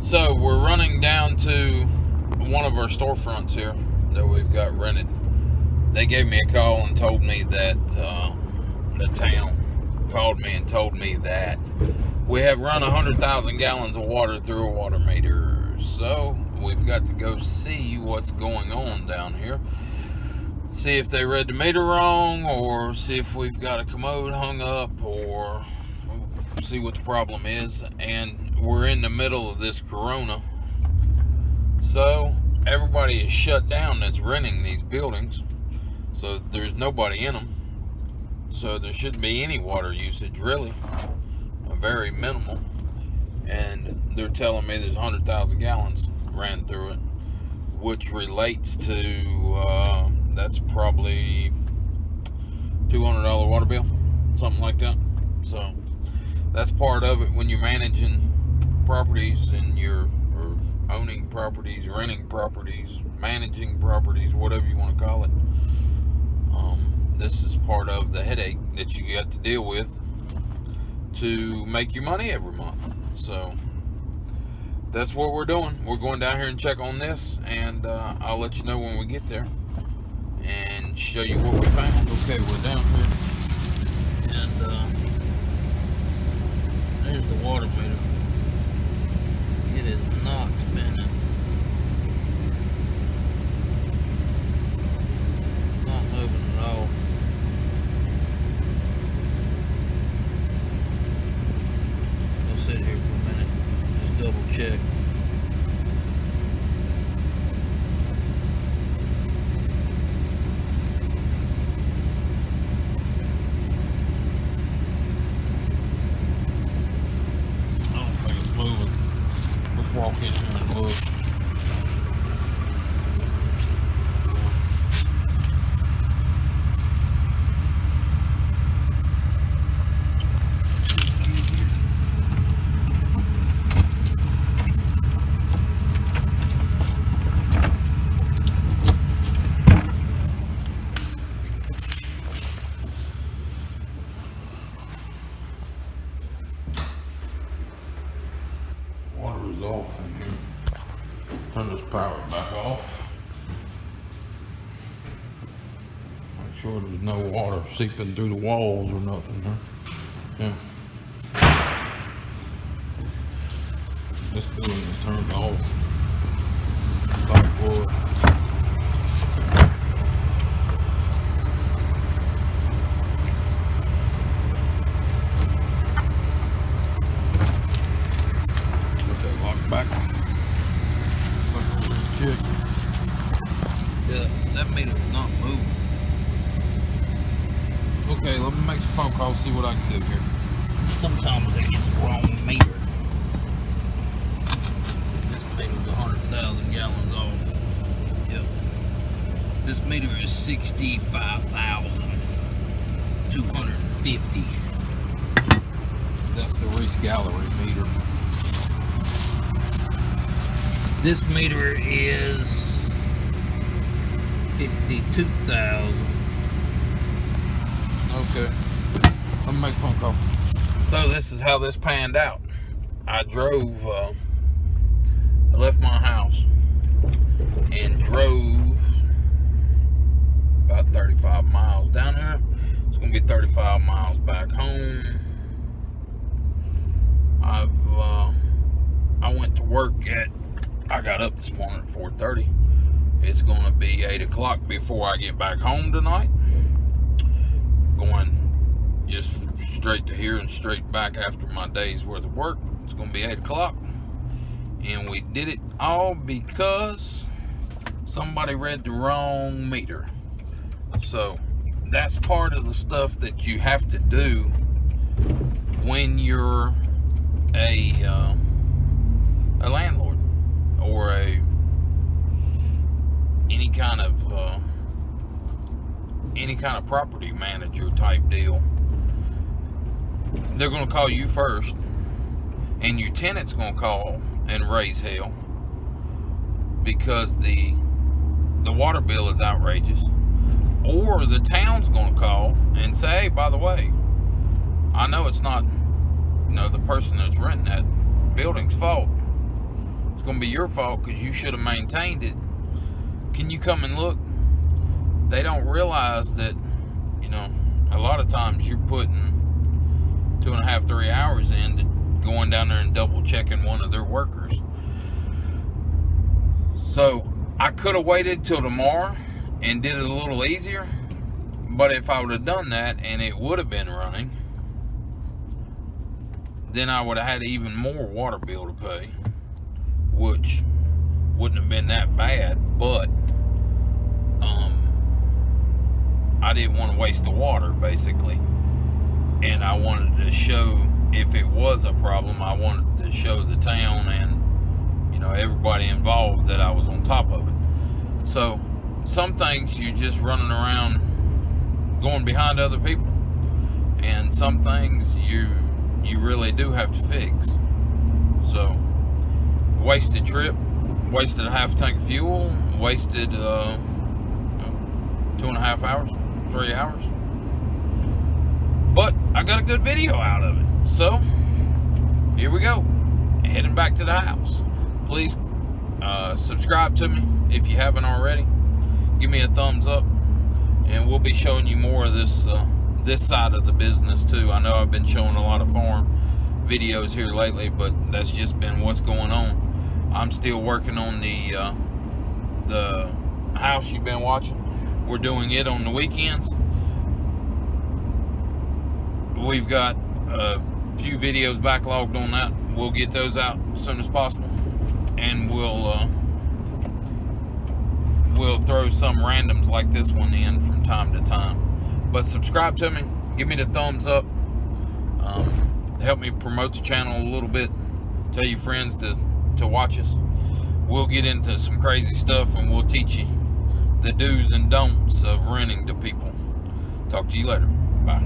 So we're running down to one of our storefronts here that we've got rented. They gave me a call and told me that the town called me and told me that we have run 100,000 gallons of water through a water meter. So we've got to go see what's going on down here. See if they read the meter wrong, or see if we've got a commode hung up, or see what the problem is. And we're in the middle of this corona, so everybody is shut down that's renting these buildings, so there's nobody in them, so there shouldn't be any water usage, really, very minimal. And they're telling me there's 100,000 gallons ran through it, which relates to that's probably $200 water bill, something like that. So that's part of it when you're managing properties and you're owning properties, renting properties, managing properties, whatever you want to call it. This is part of the headache that you got to deal with to make your money every month. So that's what we're doing. We're going down here and check on this, and I'll let you know when we get there and show you what we found. Okay, we're down here, and there's the water meter. It is not spinning. Not moving at all. I'll sit here for a minute, just double check. I don't think it's moving. Let's walk in here and look. Water is off in here. Turn this power back off. Make sure there's no water seeping through the walls or nothing, huh? Yeah. This building is turned off. Like wood. Back. Yeah, that meter is not moving. Okay, let me make some phone calls, see what I can do here. Sometimes it gets the wrong meter. This meter's 100,000 gallons off. Yep. This meter is 65,250. That's the Reese Gallery meter. This meter is 52,000. Okay. Let me make a phone call. So this is how this panned out. I drove, I left my house and drove about 35 miles down here. It's going to be 35 miles back home. I went to work I got up this morning at 4:30. It's going to be 8 o'clock before I get back home tonight. Going just straight to here and straight back after my day's worth of work. It's going to be 8 o'clock. And we did it all because somebody read the wrong meter. So that's part of the stuff that you have to do when you're a landlord or any kind of property manager type deal. They're going to call you first, and your tenant's going to call and raise hell because the water bill is outrageous, or the town's going to call and say, hey, by the way, I know it's not the person that's renting that building's fault, It's going to be your fault because you should have maintained it. Can you come and look? They don't realize that, you know, a lot of times you're putting 2.5, 3 hours into going down there and double checking one of their workers. So I could have waited till tomorrow and did it a little easier, but if I would have done that and it would have been running, then I would have had even more water bill to pay, which wouldn't have been that bad, but I didn't want to waste the water, basically. And I wanted to show, if it was a problem, I wanted to show the town and, you know, everybody involved that I was on top of it. So some things you're just running around going behind other people, and some things you really do have to fix. So wasted trip, wasted a half tank of fuel, wasted 2.5 hours, 3 hours. But I got a good video out of it. So here we go. Heading back to the house. Please subscribe to me if you haven't already. Give me a thumbs up, and we'll be showing you more of this this side of the business too. I know I've been showing a lot of farm videos here lately, but that's just been what's going on. I'm still working on the house you've been watching. We're doing it on the weekends. We've got a few videos backlogged on that. We'll get those out as soon as possible, and we'll throw some randoms like this one in from time to time. But subscribe to me, give me the thumbs up, help me promote the channel a little bit. Tell your friends to watch us. We'll get into some crazy stuff, and we'll teach you the do's and don'ts of renting to people. Talk to you later. Bye.